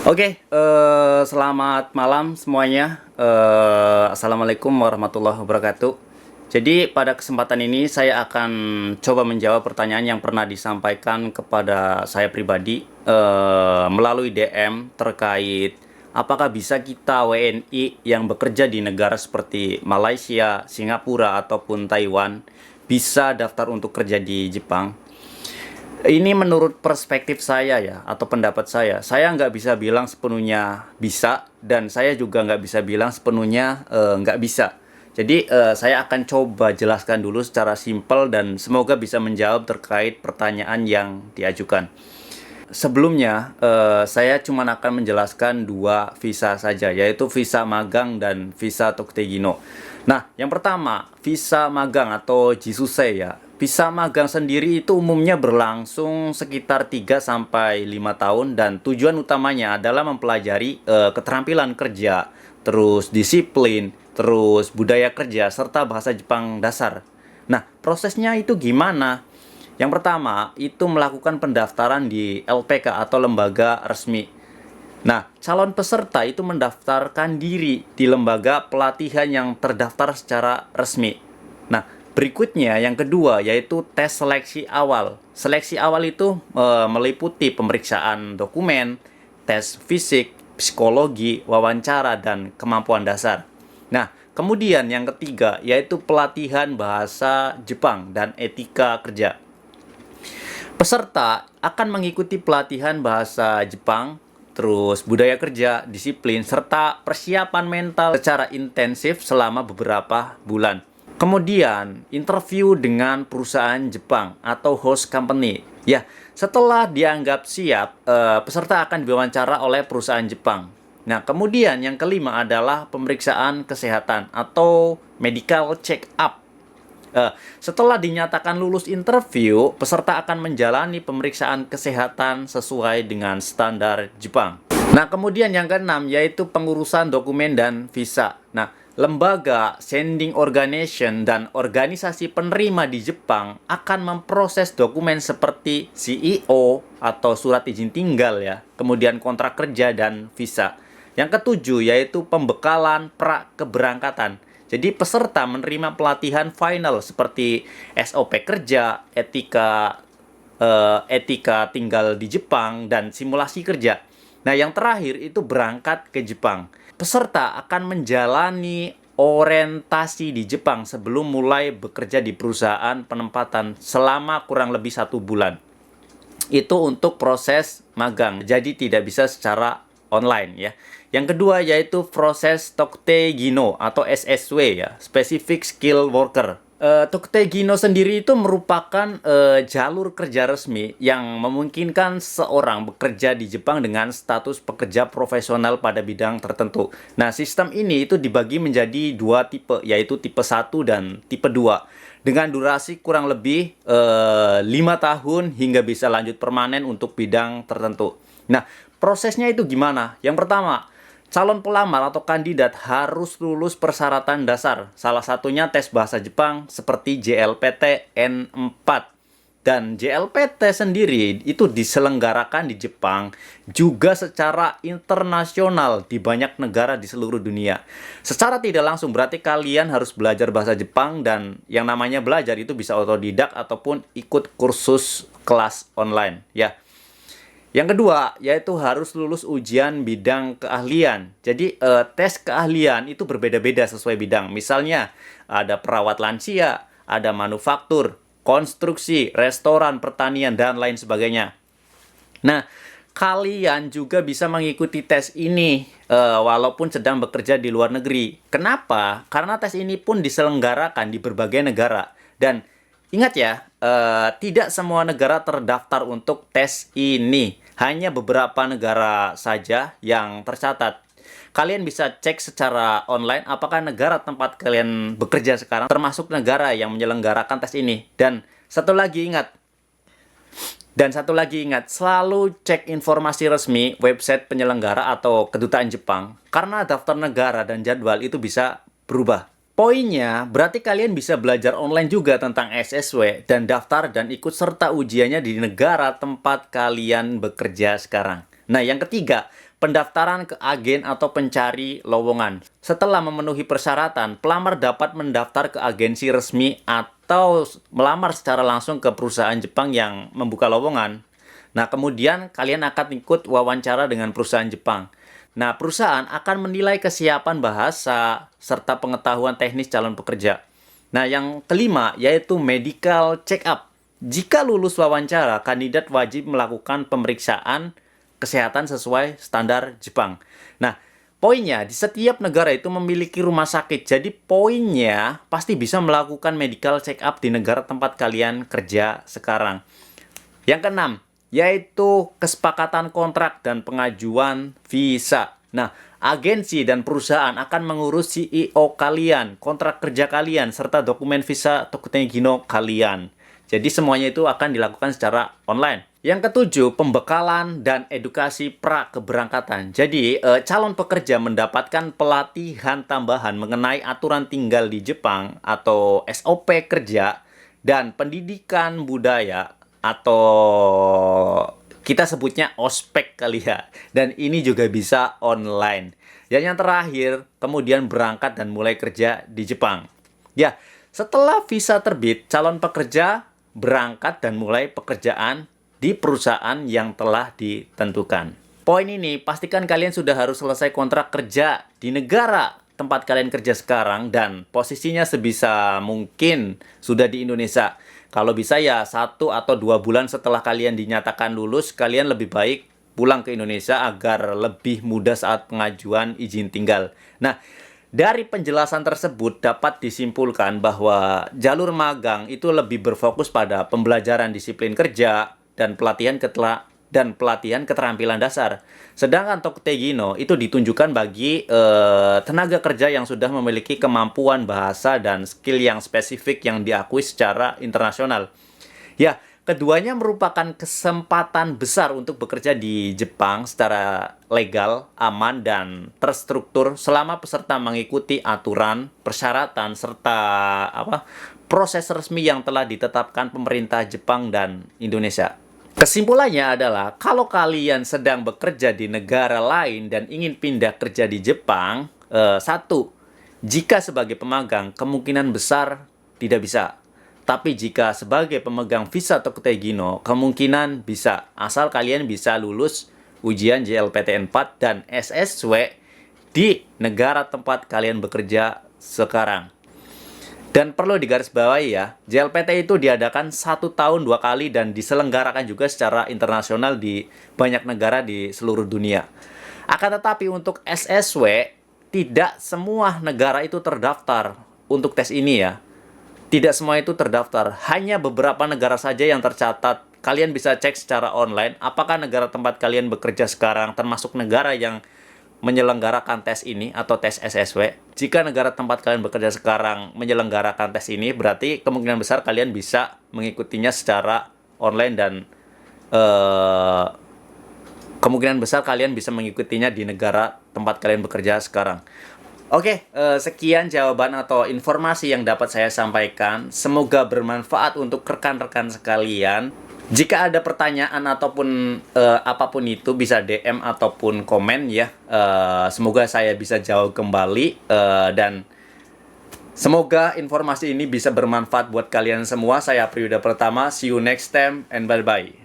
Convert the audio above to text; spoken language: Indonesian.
Oke, selamat malam semuanya. Assalamualaikum warahmatullahi wabarakatuh. Jadi pada kesempatan ini saya akan coba menjawab pertanyaan yang pernah disampaikan kepada saya pribadi melalui DM terkait apakah bisa kita WNI yang bekerja di negara seperti Malaysia, Singapura, ataupun Taiwan bisa daftar untuk kerja di Jepang. Ini menurut perspektif saya ya, atau pendapat saya. Saya nggak bisa bilang sepenuhnya bisa, dan saya juga nggak bisa bilang sepenuhnya nggak bisa. Jadi saya akan coba jelaskan dulu secara simpel dan semoga bisa menjawab terkait pertanyaan yang diajukan. Sebelumnya, saya cuma akan menjelaskan dua visa saja, yaitu visa magang dan visa Toktegino. Nah, yang pertama, visa magang atau Jisuse ya. Visa magang sendiri itu umumnya berlangsung sekitar 3 sampai 5 tahun dan tujuan utamanya adalah mempelajari keterampilan kerja, terus disiplin, terus budaya kerja, serta bahasa Jepang dasar. Nah, prosesnya itu gimana? Yang pertama, itu melakukan pendaftaran di LPK atau lembaga resmi. Nah, calon peserta itu mendaftarkan diri di lembaga pelatihan yang terdaftar secara resmi. Nah, berikutnya yang kedua yaitu tes seleksi awal. Seleksi awal itu meliputi pemeriksaan dokumen, tes fisik, psikologi, wawancara, dan kemampuan dasar. Nah, kemudian yang ketiga yaitu pelatihan bahasa Jepang dan etika kerja. Peserta akan mengikuti pelatihan bahasa Jepang, terus budaya kerja, disiplin, serta persiapan mental secara intensif selama beberapa bulan. Kemudian, interview dengan perusahaan Jepang atau host company. Ya, setelah dianggap siap, peserta akan diwawancara oleh perusahaan Jepang. Nah, kemudian yang kelima adalah pemeriksaan kesehatan atau medical check-up. Setelah dinyatakan lulus interview, peserta akan menjalani pemeriksaan kesehatan sesuai dengan standar Jepang. Nah, kemudian yang keenam yaitu pengurusan dokumen dan visa. Nah, lembaga, sending organization, dan organisasi penerima di Jepang akan memproses dokumen seperti CEO atau surat izin tinggal ya, kemudian kontrak kerja dan visa. Yang ketujuh yaitu pembekalan pra keberangkatan. Jadi peserta menerima pelatihan final seperti SOP kerja, etika tinggal di Jepang, dan simulasi kerja. Nah, yang terakhir itu berangkat ke Jepang. Peserta akan menjalani orientasi di Jepang sebelum mulai bekerja di perusahaan penempatan selama kurang lebih 1 bulan. Itu untuk proses magang, jadi tidak bisa secara online ya. Yang kedua yaitu proses Toktegino atau SSW ya, Specific Skill Worker. Toktegino sendiri itu merupakan jalur kerja resmi yang memungkinkan seorang bekerja di Jepang dengan status pekerja profesional pada bidang tertentu. Nah, sistem ini itu dibagi menjadi dua tipe, yaitu tipe 1 dan tipe 2. Dengan durasi kurang lebih 5 tahun hingga bisa lanjut permanen untuk bidang tertentu. Nah, prosesnya itu gimana? Yang pertama, calon pelamar atau kandidat harus lulus persyaratan dasar. Salah satunya tes bahasa Jepang seperti JLPT N4. Dan JLPT sendiri itu diselenggarakan di Jepang juga secara internasional di banyak negara di seluruh dunia. Secara tidak langsung berarti kalian harus belajar bahasa Jepang, dan yang namanya belajar itu bisa otodidak ataupun ikut kursus kelas online ya. Yang kedua, yaitu harus lulus ujian bidang keahlian. Jadi, tes keahlian itu berbeda-beda sesuai bidang. Misalnya, ada perawat lansia, ada manufaktur, konstruksi, restoran, pertanian, dan lain sebagainya. Nah, kalian juga bisa mengikuti tes ini walaupun sedang bekerja di luar negeri. Kenapa? Karena tes ini pun diselenggarakan di berbagai negara. Dan ingat ya, tidak semua negara terdaftar untuk tes ini. Hanya beberapa negara saja yang tercatat. Kalian bisa cek secara online apakah negara tempat kalian bekerja sekarang termasuk negara yang menyelenggarakan tes ini. Dan satu lagi ingat, selalu cek informasi resmi website penyelenggara atau kedutaan Jepang, karena daftar negara dan jadwal itu bisa berubah. Poinnya, berarti kalian bisa belajar online juga tentang SSW dan daftar dan ikut serta ujiannya di negara tempat kalian bekerja sekarang. Nah, yang ketiga, pendaftaran ke agen atau pencari lowongan. Setelah memenuhi persyaratan, pelamar dapat mendaftar ke agensi resmi atau melamar secara langsung ke perusahaan Jepang yang membuka lowongan. Nah, kemudian kalian akan ikut wawancara dengan perusahaan Jepang. Nah, perusahaan akan menilai kesiapan bahasa serta pengetahuan teknis calon pekerja. Nah, yang kelima yaitu medical check-up. Jika lulus wawancara, kandidat wajib melakukan pemeriksaan kesehatan sesuai standar Jepang. Nah, poinnya di setiap negara itu memiliki rumah sakit. Jadi poinnya pasti bisa melakukan medical check-up di negara tempat kalian kerja sekarang. Yang keenam, yaitu kesepakatan kontrak dan pengajuan visa. Nah, agensi dan perusahaan akan mengurus CEO kalian, kontrak kerja kalian, serta dokumen visa Tokutegino kalian. Jadi semuanya itu akan dilakukan secara online. Yang ketujuh, pembekalan dan edukasi pra-keberangkatan. Jadi, calon pekerja mendapatkan pelatihan tambahan mengenai aturan tinggal di Jepang atau SOP kerja dan pendidikan budaya atau kita sebutnya ospek kali ya. Dan ini juga bisa online. Dan yang terakhir, kemudian berangkat dan mulai kerja di Jepang. Ya, setelah visa terbit, calon pekerja berangkat dan mulai pekerjaan di perusahaan yang telah ditentukan. Poin ini, pastikan kalian sudah harus selesai kontrak kerja di negara tempat kalian kerja sekarang dan posisinya sebisa mungkin sudah di Indonesia. Kalau bisa ya 1 atau 2 bulan setelah kalian dinyatakan lulus, kalian lebih baik pulang ke Indonesia agar lebih mudah saat pengajuan izin tinggal. Nah, dari penjelasan tersebut dapat disimpulkan bahwa jalur magang itu lebih berfokus pada pembelajaran disiplin kerja dan pelatihan keterampilan dasar. Sedangkan Tokutegino itu ditunjukkan bagi tenaga kerja yang sudah memiliki kemampuan bahasa dan skill yang spesifik yang diakui secara internasional. Ya, keduanya merupakan kesempatan besar untuk bekerja di Jepang secara legal, aman, dan terstruktur selama peserta mengikuti aturan, persyaratan, serta proses resmi yang telah ditetapkan pemerintah Jepang dan Indonesia. Kesimpulannya adalah, kalau kalian sedang bekerja di negara lain dan ingin pindah kerja di Jepang, satu, jika sebagai pemagang, kemungkinan besar tidak bisa. Tapi jika sebagai pemegang visa Tokutegino, kemungkinan bisa, asal kalian bisa lulus ujian JLPT 4 dan SSW di negara tempat kalian bekerja sekarang. Dan perlu digarisbawahi ya, JLPT itu diadakan 1 tahun 2 kali dan diselenggarakan juga secara internasional di banyak negara di seluruh dunia. Akan tetapi untuk SSW, tidak semua negara itu terdaftar untuk tes ini ya. Tidak semua itu terdaftar, hanya beberapa negara saja yang tercatat. Kalian bisa cek secara online apakah negara tempat kalian bekerja sekarang termasuk negara yang menyelenggarakan tes ini atau tes SSW. Jika negara tempat kalian bekerja sekarang menyelenggarakan tes ini, berarti kemungkinan besar kalian bisa mengikutinya secara online dan kemungkinan besar kalian bisa mengikutinya di negara tempat kalian bekerja sekarang. Oke, sekian jawaban atau informasi yang dapat saya sampaikan. Semoga bermanfaat untuk rekan-rekan sekalian. Jika ada pertanyaan ataupun apapun itu, bisa DM ataupun komen ya. Semoga saya bisa jawab kembali dan semoga informasi ini bisa bermanfaat buat kalian semua. Saya Priyuda Pertama. See you next time and bye-bye.